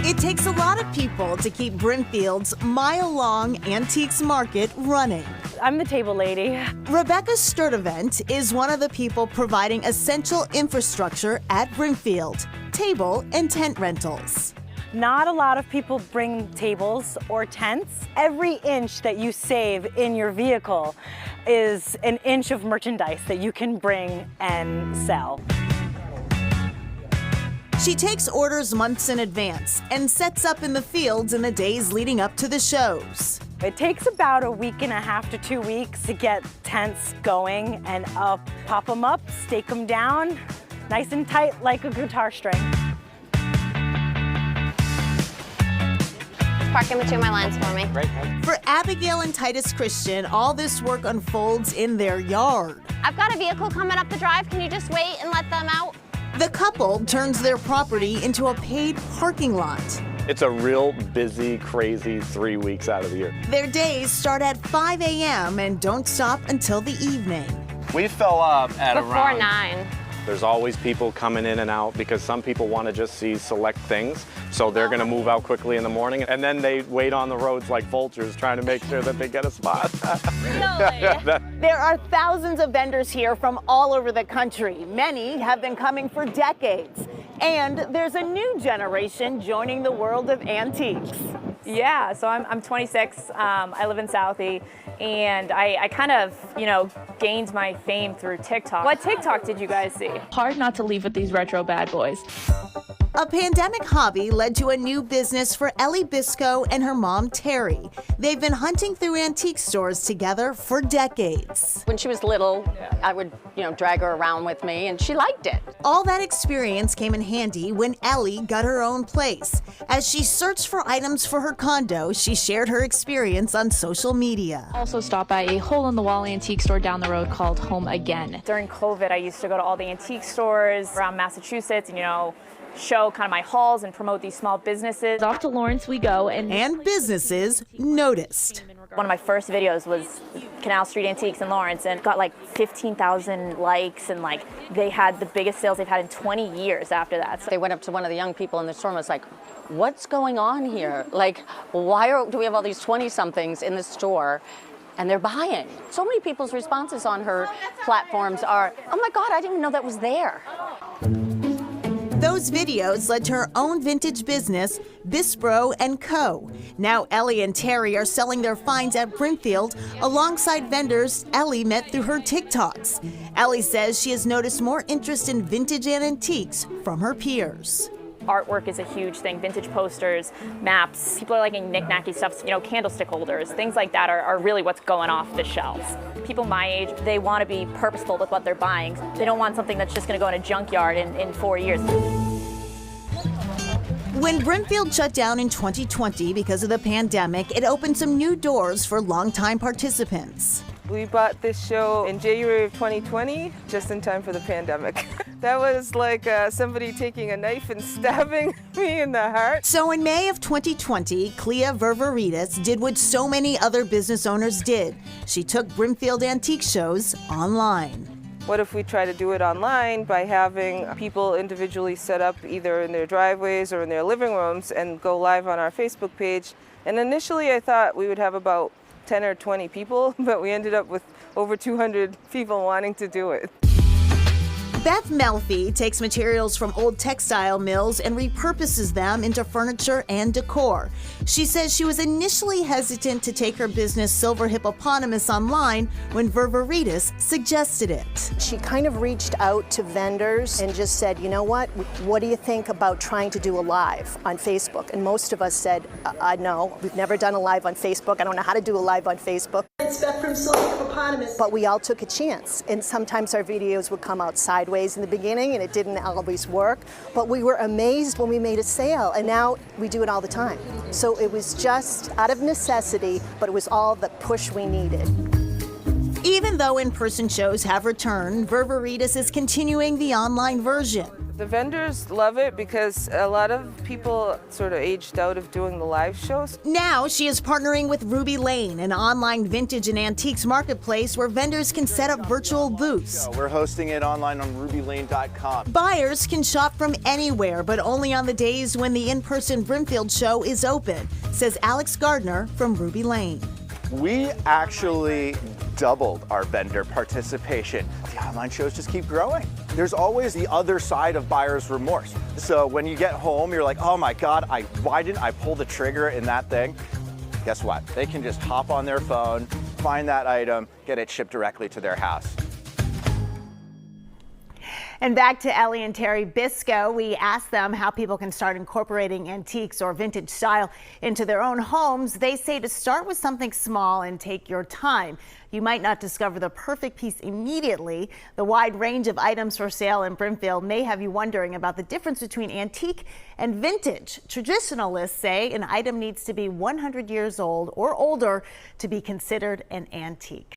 It takes a lot of people to keep Brimfield's mile-long antiques market running. I'm the table lady. Rebecca Sturdivant is one of the people providing essential infrastructure at Brimfield, table and tent rentals. Not a lot of people bring tables or tents. Every inch that you save in your vehicle is an inch of merchandise that you can bring and sell. She takes orders months in advance and sets up in the fields in the days leading up to the shows. It takes about a week and a half to 2 weeks to get tents going and pop them up, stake them down, nice and tight like a guitar string. Park in between my lines for me. For Abigail and Titus Christian, all this work unfolds in their yard. I've got a vehicle coming up the drive. Can you just wait and let them out? The couple turns their property into a paid parking lot. It's a real busy, crazy 3 weeks out of the year. Their days start at 5 a.m. and don't stop until the evening. We fill up at Before around 9. There's always people coming in and out because some people want to just see select things. So they're going to move out quickly in the morning and then they wait on the roads like vultures trying to make sure that they get a spot. There are thousands of vendors here from all over the country. Many have been coming for decades. And there's a new generation joining the world of antiques. Yeah, so I'm 26, I live in Southie, and I kind of, gained my fame through TikTok. What TikTok did you guys see? Hard not to leave with these retro bad boys. A pandemic hobby led to a new business for Ellie Bisco and her mom, Terry. They've been hunting through antique stores together for decades. When she was little, I would, drag her around with me, and she liked it. All that experience came in handy when Ellie got her own place. As she searched for items for her condo, she shared her experience on social media. Also stopped by a hole-in-the-wall antique store down the road called Home Again. During COVID, I used to go to all the antique stores around Massachusetts and, show kind of my hauls and promote these small businesses. Off to Lawrence we go, and businesses noticed. One of my first videos was Canal Street Antiques in Lawrence and got like 15,000 likes, and they had the biggest sales they've had in 20 years after that. They went up to one of the young people in the store and was like, what's going on here? Why do we have all these 20-somethings in the store? And they're buying. So many people's responses on her platforms are, oh my God, I didn't even know that was there. Those videos led to her own vintage business, Bispro & Co. Now Ellie and Terry are selling their finds at Brimfield alongside vendors Ellie met through her TikToks. Ellie says she has noticed more interest in vintage and antiques from her peers. Artwork is a huge thing. Vintage posters, maps. People are liking knick-knacky stuff, candlestick holders. Things like that are really what's going off the shelves. People my age, they want to be purposeful with what they're buying. They don't want something that's just going to go in a junkyard in 4 years. When Brimfield shut down in 2020 because of the pandemic, it opened some new doors for longtime participants. We bought this show in January of 2020, just in time for the pandemic. That was like somebody taking a knife and stabbing me in the heart. So in May of 2020, Clea Ververidis did what so many other business owners did. She took Brimfield antique shows online. What if we try to do it online by having people individually set up either in their driveways or in their living rooms and go live on our Facebook page? And initially I thought we would have about 10 or 20 people, but we ended up with over 200 people wanting to do it. Beth Melfi takes materials from old textile mills and repurposes them into furniture and decor. She says she was initially hesitant to take her business Silver Hippopotamus online when Ververidis suggested it. She kind of reached out to vendors and just said, you know what do you think about trying to do a live on Facebook? And most of us said, no, we've never done a live on Facebook. I don't know how to do a live on Facebook. It's Beth from Silver Hippopotamus. But we all took a chance, and sometimes our videos would come out sideways in the beginning and it didn't always work, but we were amazed when we made a sale, and now we do it all the time. So it was just out of necessity, but it was all the push we needed. Even though in-person shows have returned, Ververidis is continuing the online version. The vendors love it because a lot of people sort of aged out of doing the live shows. Now she is partnering with Ruby Lane, an online vintage and antiques marketplace where vendors can set up virtual booths. We're hosting it online on rubylane.com. Buyers can shop from anywhere, but only on the days when the in-person Brimfield show is open, says Alex Gardner from Ruby Lane. We actually doubled our vendor participation. The online shows just keep growing. There's always the other side of buyer's remorse. So when you get home, you're like, oh my God, why didn't I pull the trigger in that thing? Guess what? They can just hop on their phone, find that item, get it shipped directly to their house. And back to Ellie and Terry Biscoe, we asked them how people can start incorporating antiques or vintage style into their own homes. They say to start with something small and take your time. You might not discover the perfect piece immediately. The wide range of items for sale in Brimfield may have you wondering about the difference between antique and vintage. Traditionalists say an item needs to be 100 years old or older to be considered an antique.